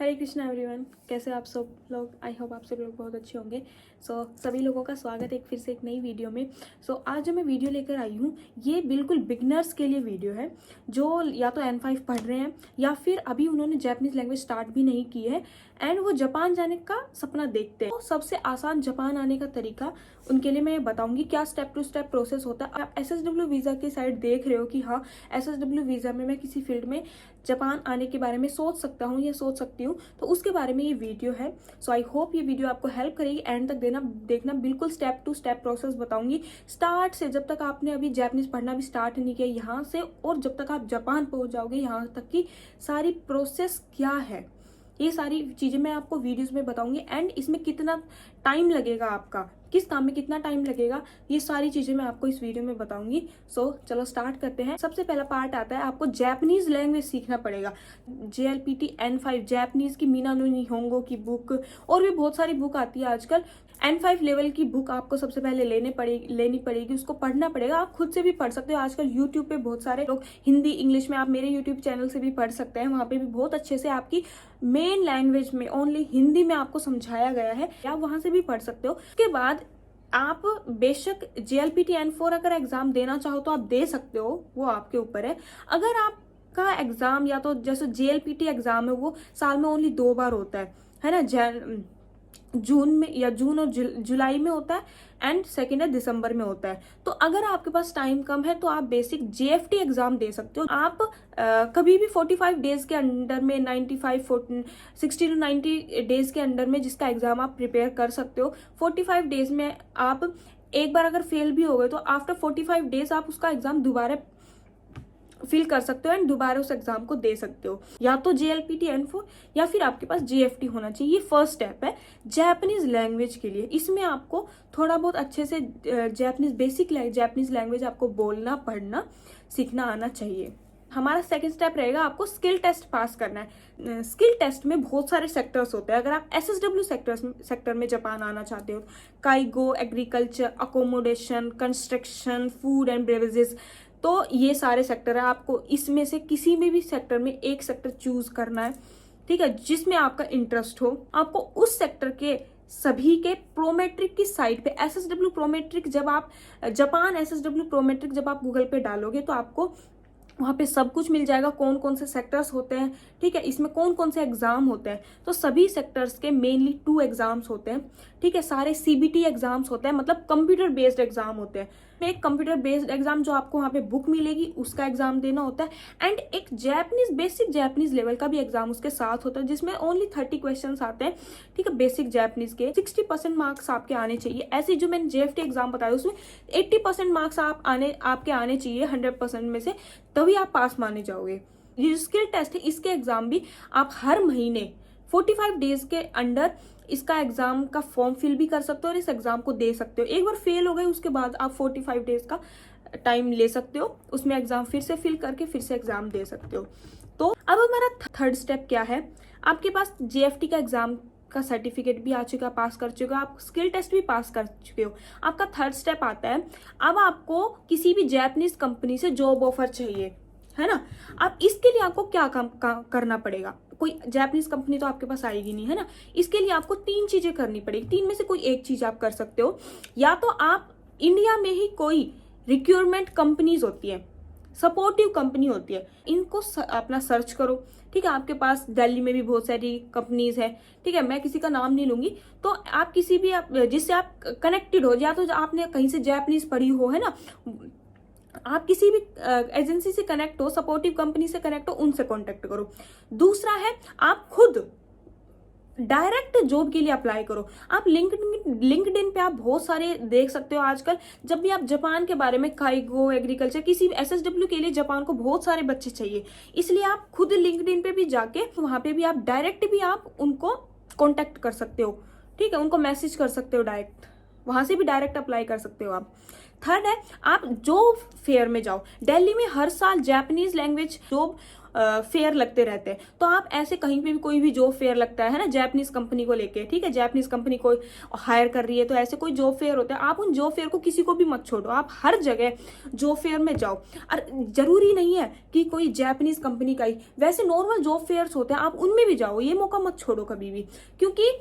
हरे Krishna everyone, कैसे आप सब लोग। आई होप आप सब लोग बहुत अच्छे होंगे। सभी लोगों का स्वागत है फिर से एक नई वीडियो में। आज जो मैं वीडियो लेकर आई हूँ ये बिल्कुल बिगनर्स के लिए वीडियो है, जो या तो N5 पढ़ रहे हैं या फिर अभी उन्होंने जैपनीज लैंग्वेज स्टार्ट भी नहीं की है एंड वो जापान जाने का सपना देखते हैं। तो सबसे आसान जापान आने का तरीका उनके लिए मैं बताऊंगी, क्या स्टेप टू स्टेप प्रोसेस होता है। आप SSW वीज़ा की साइड देख रहे हो कि हाँ, SSW वीज़ा में मैं किसी फील्ड में जापान आने के बारे में सोच सकता हूँ या सोच सकती हूँ, तो उसके बारे में ये वीडियो है। आई होप ये वीडियो आपको हेल्प करेगी। एंड तक देखना, बिल्कुल स्टेप टू स्टेप प्रोसेस बताऊंगी स्टार्ट से, जब तक आपने अभी जापानीज पढ़ना भी स्टार्ट नहीं किया यहाँ से, और जब तक आप जापान पहुंच जाओगे यहाँ तक की सारी प्रोसेस क्या है, ये सारी चीजें मैं आपको वीडियोस में बताऊंगी। एंड इसमें कितना टाइम लगेगा, आपका किस काम में कितना टाइम लगेगा, ये सारी चीजें मैं आपको इस वीडियो में बताऊंगी। चलो स्टार्ट करते हैं। सबसे पहला पार्ट आता है, आपको जापानीज लैंग्वेज सीखना पड़ेगा। JLPT N5 जापानीज की मीना नो निहोंगो की बुक, और भी बहुत सारी बुक आती है आजकल। N5 लेवल की बुक आपको सबसे पहले लेनी पड़ेगी, उसको पढ़ना पड़ेगा। आप खुद से भी पढ़ सकते हो, आजकल यूट्यूब पे बहुत सारे लोग हिंदी इंग्लिश में, आप मेरे यूट्यूब चैनल से भी पढ़ सकते हैं। वहाँ पे भी बहुत अच्छे से आपकी मेन लैंग्वेज में ओनली हिंदी में आपको समझाया गया है, आप वहां से भी पढ़ सकते हो। उसके बाद आप बेशक JLPT N4 अगर एग्जाम देना चाहो तो आप दे सकते हो, वो आपके ऊपर है। अगर आपका एग्जाम या तो जैसे JLPT एग्जाम है वो साल में ओनली 2 बार होता है ना, जून में या जून और जुलाई में होता है, एंड सेकेंड है दिसंबर में होता है। तो अगर आपके पास टाइम कम है तो आप बेसिक JFT एग्जाम दे सकते हो। आप कभी भी 45 डेज के अंडर में 60 to 90 डेज के अंडर में जिसका एग्जाम आप प्रिपेयर कर सकते हो। 45 डेज में आप एक बार अगर फेल भी हो गए तो आफ्टर 45 डेज आप उसका एग्जाम दोबारा फिल कर सकते हो एंड दोबारा उस एग्जाम को दे सकते हो। या तो JLPT N4 या फिर आपके पास JFT होना चाहिए। ये फर्स्ट स्टेप है जापानीज लैंग्वेज के लिए। इसमें आपको थोड़ा बहुत अच्छे से बेसिक जापानीज लैंग्वेज आपको बोलना पढ़ना सीखना आना चाहिए। हमारा सेकंड स्टेप रहेगा, आपको स्किल टेस्ट पास करना है। स्किल टेस्ट में बहुत सारे सेक्टर्स होते हैं। अगर आप SSW सेक्टर में जापान आना चाहते हो, काइगो, agriculture, accommodation, construction, food and beverages, तो ये सारे सेक्टर है। आपको इसमें से किसी में भी सेक्टर में एक सेक्टर चूज करना है, ठीक है, जिसमें आपका इंटरेस्ट हो। आपको उस सेक्टर के सभी के प्रोमेट्रिक की साइट पे SSW प्रोमेट्रिक, जब आप जापान SSW प्रोमेट्रिक जब आप गूगल पे डालोगे तो आपको वहाँ पे सब कुछ मिल जाएगा, कौन कौन से सेक्टर्स होते हैं, ठीक है, इसमें कौन कौन से एग्जाम होते हैं। तो सभी सेक्टर्स के मेनली 2 एग्जाम्स होते हैं, ठीक है। सारे CBT एग्जाम्स होते हैं, मतलब कंप्यूटर बेस्ड एग्जाम होते हैं। एक कंप्यूटर बेस्ड एग्जाम जो आपको वहाँ पे बुक मिलेगी उसका एग्जाम देना होता है, एंड एक बेसिक जापानीज लेवल का भी एग्जाम उसके साथ होता है, जिसमें ओनली 30 क्वेश्चन आते हैं, ठीक है। बेसिक जापानीज के 60% मार्क्स आपके आने चाहिए। ऐसे जो मैंने JFT एग्जाम बताया उसमें 80% मार्क्स आपके आने चाहिए 100% में से, तभी आप पास माने जाओगे। ये स्किल टेस्ट है, इसके एग्जाम भी आप हर महीने 45 डेज के अंडर इसका एग्जाम का फॉर्म फिल भी कर सकते हो और इस एग्जाम को दे सकते हो। एक बार फेल हो गए उसके बाद आप 45 डेज का टाइम ले सकते हो, उसमें एग्जाम फिर से फिल करके फिर से एग्जाम दे सकते हो। तो अब हमारा थर्ड स्टेप क्या है, आपके पास JFT का एग्जाम का सर्टिफिकेट भी आ चुका, पास कर चुके हो, आप स्किल टेस्ट भी पास कर चुके हो। आपका थर्ड स्टेप आता है, अब आपको किसी भी जापानीज कंपनी से जॉब ऑफर चाहिए, है ना। अब इसके लिए आपको क्या काम करना पड़ेगा, कोई जापानीज कंपनी तो आपके पास आएगी नहीं, है ना। इसके लिए आपको 3 चीजें करनी पड़ेगी। 3 में से कोई एक चीज आप कर सकते हो। या तो आप इंडिया में ही कोई रिक्रूटमेंट कंपनीज होती है, सपोर्टिव कंपनी होती है, इनको अपना सर्च करो, ठीक है। आपके पास दिल्ली में भी बहुत सारी कंपनीज है, ठीक है, मैं किसी का नाम नहीं लूंगी। तो आप किसी भी जिससे आप कनेक्टेड हो, या तो आपने कहीं से जापानीज पढ़ी हो, है ना, आप किसी भी एजेंसी से कनेक्ट हो, सपोर्टिव कंपनी से कनेक्ट हो, उनसे कांटेक्ट करो। दूसरा है, आप खुद डायरेक्ट जॉब के लिए अप्लाई करो। आप लिंक्डइन पे आप बहुत सारे देख सकते हो आजकल। जब भी आप जापान के बारे में, काइगो, एग्रीकल्चर, किसी भी SSW के लिए जापान को बहुत सारे बच्चे चाहिए, इसलिए आप खुद लिंक्डइन पे भी जाके वहां पे भी आप डायरेक्ट भी आप उनको कॉन्टेक्ट कर सकते हो, ठीक है, उनको मैसेज कर सकते हो डायरेक्ट, वहां से भी डायरेक्ट अप्लाई कर सकते हो आप। थर्ड है आप जॉब फेयर में जाओ। दिल्ली में हर साल जापानीज लैंग्वेज जॉब फेयर लगते रहते हैं, तो आप ऐसे कहीं पे भी कोई भी जॉब फेयर लगता है ना जापानीज कंपनी को लेके, ठीक है, जापानीज कंपनी को हायर कर रही है, तो ऐसे कोई जॉब फेयर होता है, आप उन जॉब फेयर को किसी को भी मत छोड़ो, आप हर जगह जॉब फेयर में जाओ। और जरूरी नहीं है कि कोई जापानीज कंपनी का ही, वैसे नॉर्मल जॉब फेयर्स होते हैं, आप उनमें भी जाओ, ये मौका मत छोड़ो कभी भी। क्योंकि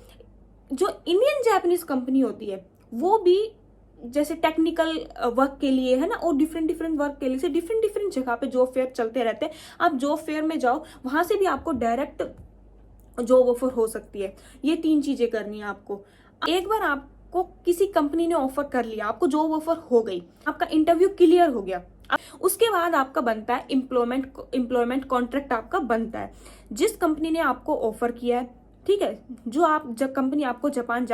जो इंडियन जापानीज कंपनी होती है वो भी जैसे टेक्निकल वर्क के लिए है ना, और डिफरेंट डिफरेंट वर्क के लिए से डिफरेंट डिफरेंट जगह पे जॉब फेयर चलते रहते हैं। आप जॉब फेयर में जाओ, वहां से भी आपको डायरेक्ट जॉब ऑफर हो सकती है। ये 3 चीजें करनी है आपको। एक बार आपको किसी कंपनी ने ऑफर कर लिया, आपको जॉब ऑफर हो गई, आपका इंटरव्यू क्लियर हो गया, उसके बाद आपका बनता है एम्प्लॉयमेंट कॉन्ट्रैक्ट आपका बनता है। जिस कंपनी ने आपको ऑफर किया है, ठीक है, जो आप जब कंपनी आपको जापान